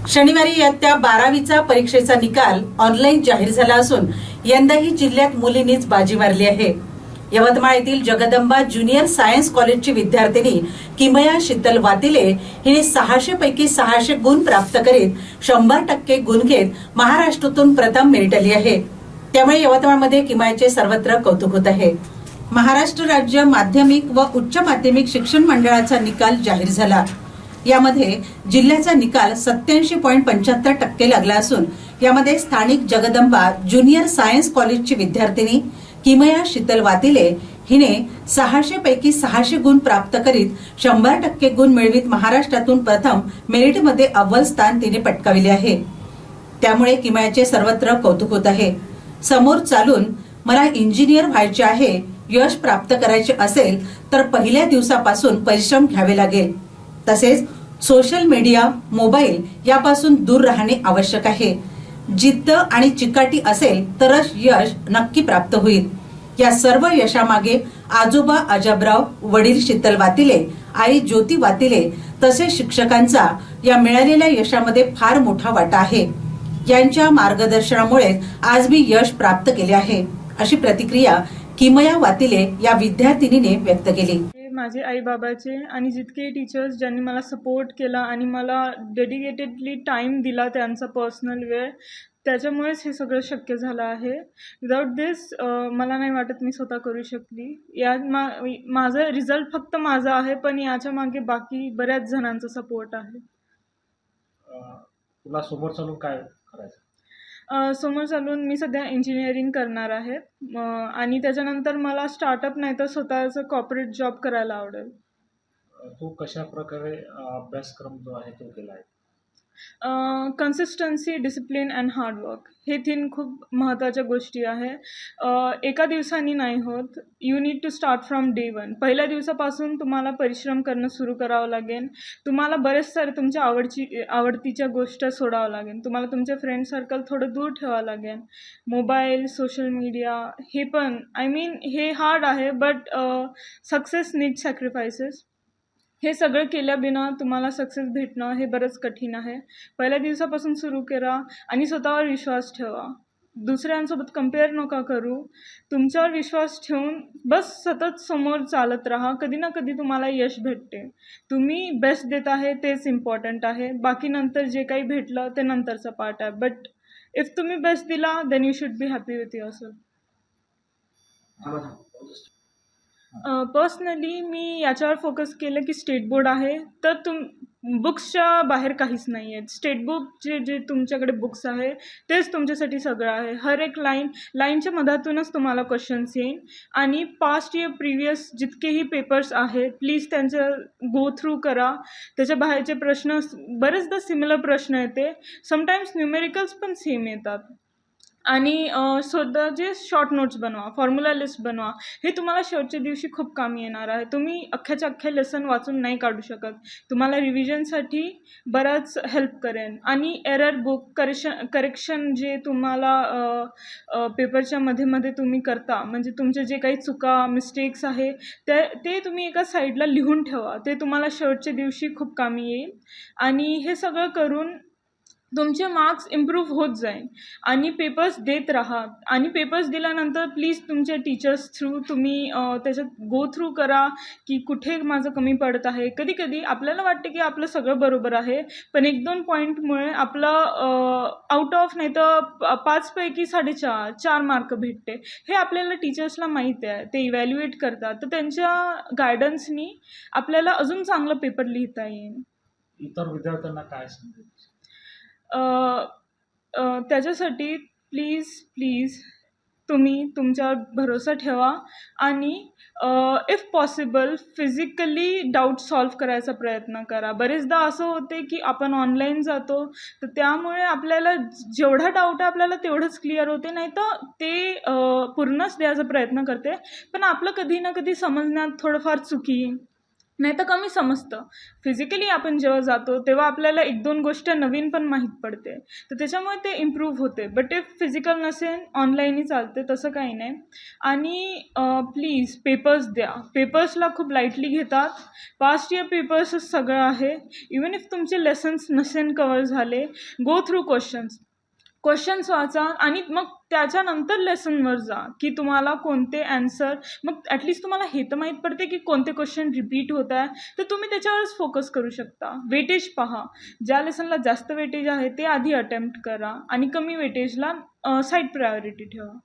शनिवारी इयत्ता 12वीचा परीक्षेचा निकाल ऑनलाईन जाहीर झाला असून यंदाही जिल्ह्यात मुलींनीच बाजी मारली आहे। यवतमाळ येथील जगदंबा ज्युनियर सायन्स कॉलेजची विद्यार्थिनी किमया शीतल वातिले हिने 600 पैकी 600 गुण प्राप्त करीत 100% गुण घेत महाराष्ट्रातून प्रथम मेरिटली आहे। त्यामुळे यवतमाळमध्ये किमयाचे सर्वत्र कौतुक होत आहे। महाराष्ट्र राज्य माध्यमिक व उच्च माध्यमिक शिक्षण मंडळाचा निकाल जाहीर झाला। यामध्ये जिल्ह्याचा निकाल 87.75% लागला असून यामध्ये स्थानिक जगदंबा ज्युनियर सायन्स कॉलेजची विद्यार्थिनी किमया शीतल वातिले हिने 600 पैकी 600 गुण प्राप्त करीत 100% गुण मिळवीत महाराष्ट्रातून प्रथम मेरिटमध्ये अव्वल स्थान तिने पटकाविले आहे। त्यामुळे किमयाचे सर्वत्र कौतुक होत आहे। समोर चालून मला इंजिनियर व्हायचे आहे, यश प्राप्त करायचे असेल तर पहिल्या दिवसापासून परिश्रम घ्यावे लागेल। तसेच सोशल मीडिया, मोबाईल यापासून दूर राहणे आवश्यक आहे। जिद्द आणि चिकाटी असेल तरच यश नक्की प्राप्त होईल। या सर्व यशामागे आजोबा अजबराव, वडील शीतल वातिले, आई ज्योती वातिले तसेच शिक्षकांचा या मिळालेल्या यशामध्ये फार मोठा वाटा आहे। यांच्या मार्गदर्शनामुळे आज मी यश प्राप्त केले आहे, अशी प्रतिक्रिया किमया वातिले या विद्यार्थिनीने व्यक्त केली। माझे आई बाबाचे आणि जितके टीचर्स ज्यांनी मला सपोर्ट केला आणि मला डेडिकेटेडली टाइम दिला, त्यांचा पर्सनल वेळ, त्याच्यामुळेच हे सगळं शक्य झालं आहे। विदाउट दिस मला नाही वाटत मी स्वतः करू शकली। या माझा रिझल्ट फक्त माझा आहे, पण याच्या मागे बाकी बऱ्याच जणांचा सपोर्ट आहे। तुला समोर चालून काय करायचं? समोर चालून मी सध्या इंजिनिअरिंग करणार आहे आणि त्याच्यानंतर मला स्टार्टअप नाही तर स्वतःचं कॉर्पोरेट जॉब करायला आवडेल। तू कशा प्रकारे अभ्यासक्रम जो आहे तो केला आहे? कन्सिस्टन्सी, डिसिप्लिन अँड हार्डवर्क हे 3 खूप महत्त्वाच्या गोष्टी आहे। एका दिवसाने नाही होत। You need to start from day 1। पहिल्या दिवसापासून तुम्हाला परिश्रम करणं सुरू करावं लागेल। तुम्हाला बरेच सारे तुमच्या आवडतीच्या गोष्टी सोडावं लागेल। तुम्हाला तुमचे फ्रेंड सर्कल थोडं दूर ठेवावं लागेल। मोबाईल, सोशल मीडिया हे पण हे हार्ड आहे, बट सक्सेस नीड सॅक्रिफायसेस। हे सगळं केल्याबिना तुम्हाला सक्सेस भेटणं हे बरंच कठीण आहे। पहिल्या दिवसापासून सुरू करा आणि स्वतःवर विश्वास ठेवा। दुसऱ्यांसोबत कंपेअर नका करू। तुमच्यावर विश्वास ठेवून बस सतत समोर चालत राहा। कधी ना कधी तुम्हाला यश भेटते। तुम्ही बेस्ट देत आहे तेच इम्पॉर्टंट आहे। बाकी नंतर जे काही भेटलं ते नंतरचा पार्ट आहे, बट इफ तुम्ही बेस्ट दिला then you should be happy with yourself. Personally मी याच्यावर फोकस केलं की स्टेट बोर्ड आहे तर बुक्सच्या बाहेर काहीच नाही आहे। स्टेट बुक जे तुमच्याकडे बुक्स आहे तेच तुमच्यासाठी सगळं आहे। हर एक लाईनच्या मधातूनच तुम्हाला क्वेश्चन्स येईल आणि पास्ट इयर प्रिव्हियस जितकेही पेपर्स आहेत प्लीज त्यांचं गो थ्रू करा। त्याच्या बाहेरचे प्रश्न बरेचदा सिमिलर प्रश्न येते, समटाईम्स न्यूमेरिकल्स पण सेम येतात। आणि स्वतःचे शॉर्ट नोट्स बनवा, फॉर्म्युला लिस्ट बनवा। हे तुम्हाला शेवटच्या दिवशी खूप कामी येणार आहे। तुम्ही अख्ख्याच्या अख्ख्या लेसन वाचून नाही काढू शकत। तुम्हाला रिव्हिजनसाठी बराच हेल्प करेन। आणि एरर बुक करेक्शन जे तुम्हाला पेपरच्या मध्ये तुम्ही करता, म्हणजे तुमचे जे काही चुका मिस्टेक्स आहे ते तुम्ही एका साईडला लिहून ठेवा। ते तुम्हाला शेवटच्या दिवशी खूप कामी येईल आणि हे सगळं करून तुमचे मार्क्स इम्प्रूव्ह होत जाईल। आणि पेपर्स देत राहा आणि पेपर्स दिल्यानंतर प्लीज तुमच्या टीचर्स थ्रू तुम्ही त्याच्यात गो थ्रू करा की कुठे माझं कमी पडत आहे। कधी कधी आपल्याला वाटते की आपलं सगळं बरोबर आहे, पण 1-2 पॉईंटमुळे आपलं आउट ऑफ नाही तर 5 पैकी 4.5 मार्क भेटते। हे आपल्याला टीचर्सला माहीत आहे, ते इव्हॅल्युएट करतात, तर त्यांच्या गायडन्सनी आपल्याला अजून चांगलं पेपर लिहिता येईल। इतर विद्यार्थ्यांना काय सांगेल? त्याच्यासाठी प्लीज तुम्ही तुमच्यावर भरोसा ठेवा आणि if possible physically doubt solve करायचा प्रयत्न करा। बरेचदा असं होते की आपण ऑनलाईन जातो तर त्यामुळे आपल्याला जेवढा डाऊट आहे आपल्याला तेवढंच क्लिअर होते, नाही तर ते पूर्णच द्यायचा प्रयत्न करते, पण आपलं कधी ना कधी समजण्यात थोडंफार चुकी नाही तर कमी समजतं. फिजिकली आपण जेव्हा जातो तेव्हा आपल्याला 1-2 गोष्ट नवीन पण माहीत पडते, तर त्याच्यामुळे ते इम्प्रूव्ह होते. बट इफ फिजिकल नसेल ऑनलाईनही चालते, तसं काही नाही. आणि प्लीज पेपर्स द्या. पेपर्सला खूप लाईटली घेतात. पास्ट इयर पेपर्सच सगळं आहे. इवन इफ तुमचे लेसन्स नसेल कवर झाले, गो थ्रू क्वेश्चन्स वाचा आणि मग त्याच्यानंतर लेसनवर जा की तुम्हाला कोणते ॲन्सर, मग ॲटलिस्ट तुम्हाला हे तर माहीत पडते की कोणते क्वेश्चन रिपीट होत आहे, तर तुम्ही त्याच्यावरच फोकस करू शकता. वेटेज पहा, ज्या लेसनला जास्त वेटेज आहे ते आधी अटेम्प्ट करा आणि कमी वेटेजला साईड प्रायोरिटी ठेवा.